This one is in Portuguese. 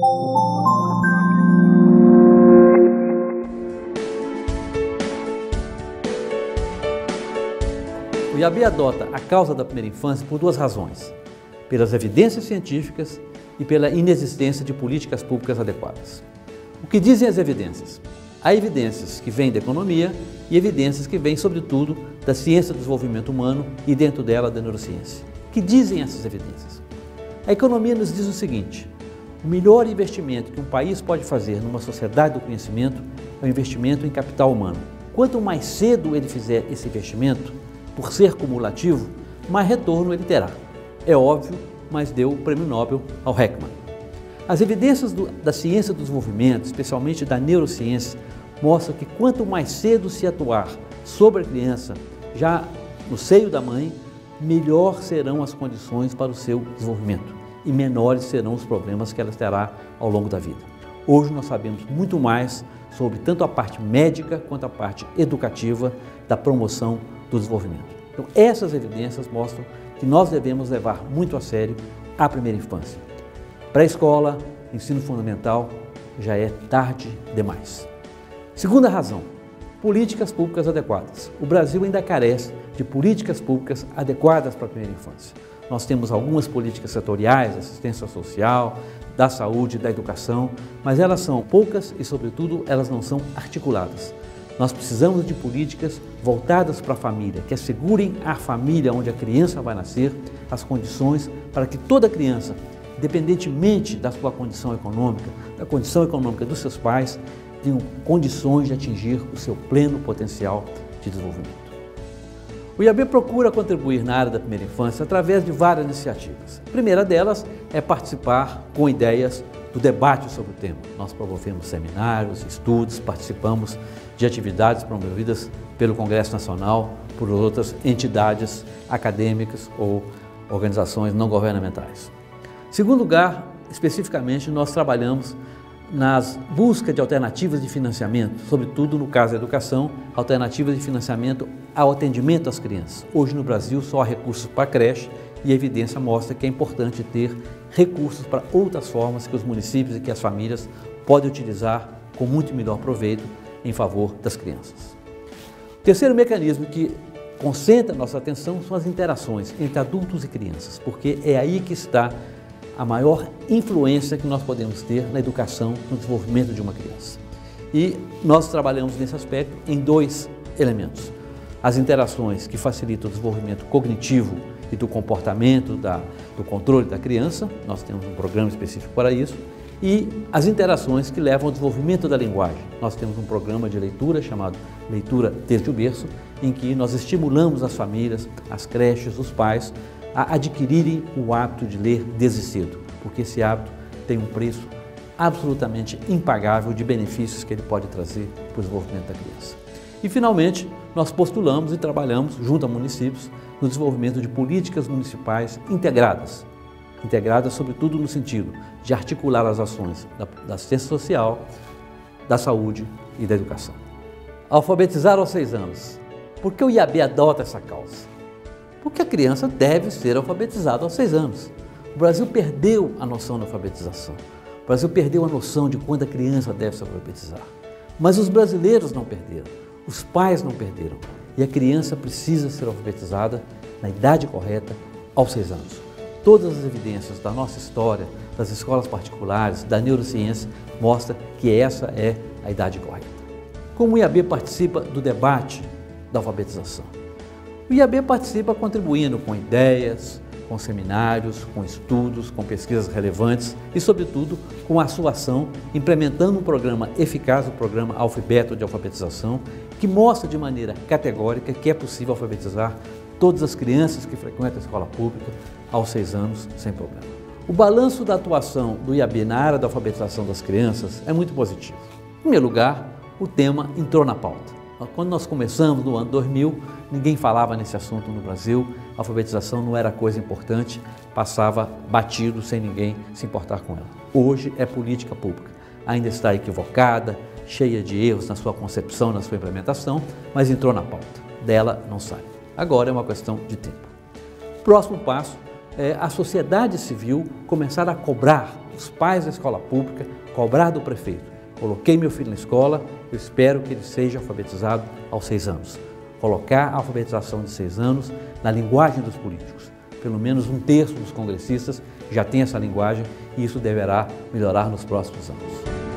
O IAB adota a causa da primeira infância por duas razões: pelas evidências científicas e pela inexistência de políticas públicas adequadas. O que dizem as evidências? Há evidências que vêm da economia e evidências que vêm, sobretudo, da ciência do desenvolvimento humano e, dentro dela, da neurociência. O que dizem essas evidências? A economia nos diz o seguinte: o melhor investimento que um país pode fazer numa sociedade do conhecimento é o investimento em capital humano. Quanto mais cedo ele fizer esse investimento, por ser cumulativo, mais retorno ele terá. É óbvio, mas deu o prêmio Nobel ao Heckman. As evidências da ciência do desenvolvimento, especialmente da neurociência, mostram que quanto mais cedo se atuar sobre a criança, já no seio da mãe, melhor serão as condições para o seu desenvolvimento e menores serão os problemas que ela terá ao longo da vida. Hoje nós sabemos muito mais sobre tanto a parte médica quanto a parte educativa da promoção do desenvolvimento. Então, essas evidências mostram que nós devemos levar muito a sério a primeira infância. Pré-escola, ensino fundamental, já é tarde demais. Segunda razão: políticas públicas adequadas. O Brasil ainda carece de políticas públicas adequadas para a primeira infância. Nós temos algumas políticas setoriais, assistência social, da saúde, da educação, mas elas são poucas e, sobretudo, elas não são articuladas. Nós precisamos de políticas voltadas para a família, que assegurem à família onde a criança vai nascer as condições para que toda criança, independentemente da sua condição econômica, da condição econômica dos seus pais, tenham condições de atingir o seu pleno potencial de desenvolvimento. O IAB procura contribuir na área da primeira infância através de várias iniciativas. A primeira delas é participar com ideias do debate sobre o tema. Nós promovemos seminários, estudos, participamos de atividades promovidas pelo Congresso Nacional, por outras entidades acadêmicas ou organizações não governamentais. Em segundo lugar, especificamente, nós trabalhamos nas buscas de alternativas de financiamento, sobretudo no caso da educação, alternativas de financiamento ao atendimento às crianças. Hoje no Brasil só há recursos para creche e a evidência mostra que é importante ter recursos para outras formas que os municípios e que as famílias podem utilizar com muito melhor proveito em favor das crianças. O terceiro mecanismo que concentra nossa atenção são as interações entre adultos e crianças, porque é aí que está a maior influência que nós podemos ter na educação, no desenvolvimento de uma criança. E nós trabalhamos nesse aspecto em dois elementos: as interações que facilitam o desenvolvimento cognitivo e do comportamento, do controle da criança, nós temos um programa específico para isso, e as interações que levam ao desenvolvimento da linguagem. Nós temos um programa de leitura chamado Leitura desde o Berço, em que nós estimulamos as famílias, as creches, os pais a adquirirem o hábito de ler desde cedo, porque esse hábito tem um preço absolutamente impagável de benefícios que ele pode trazer para o desenvolvimento da criança. E, finalmente, nós postulamos e trabalhamos junto a municípios no desenvolvimento de políticas municipais integradas, sobretudo no sentido de articular as ações da assistência social, da saúde e da educação. Alfabetizar aos 6 anos. Por que o IAB adota essa causa? Porque a criança deve ser alfabetizada aos 6 anos. O Brasil perdeu a noção da alfabetização. O Brasil perdeu a noção de quando a criança deve se alfabetizar. Mas os brasileiros não perderam, os pais não perderam. E a criança precisa ser alfabetizada na idade correta, aos 6 anos. Todas as evidências da nossa história, das escolas particulares, da neurociência, mostram que essa é a idade correta. Como o IAB participa do debate da alfabetização? O IAB participa contribuindo com ideias, com seminários, com estudos, com pesquisas relevantes e, sobretudo, com a sua ação implementando um programa eficaz, o programa Alfabeto de Alfabetização, que mostra de maneira categórica que é possível alfabetizar todas as crianças que frequentam a escola pública aos 6 anos sem problema. O balanço da atuação do IAB na área da alfabetização das crianças é muito positivo. Em primeiro lugar, o tema entrou na pauta. Quando nós começamos no ano 2000, ninguém falava nesse assunto no Brasil, a alfabetização não era coisa importante, passava batido sem ninguém se importar com ela. Hoje é política pública, ainda está equivocada, cheia de erros na sua concepção, na sua implementação, mas entrou na pauta, dela não sai. Agora é uma questão de tempo. Próximo passo a sociedade civil começar a cobrar os pais da escola pública, cobrar do prefeito. Coloquei meu filho na escola, eu espero que ele seja alfabetizado aos 6 anos. Colocar a alfabetização de 6 anos na linguagem dos políticos. Pelo menos 1/3 dos congressistas já tem essa linguagem e isso deverá melhorar nos próximos anos.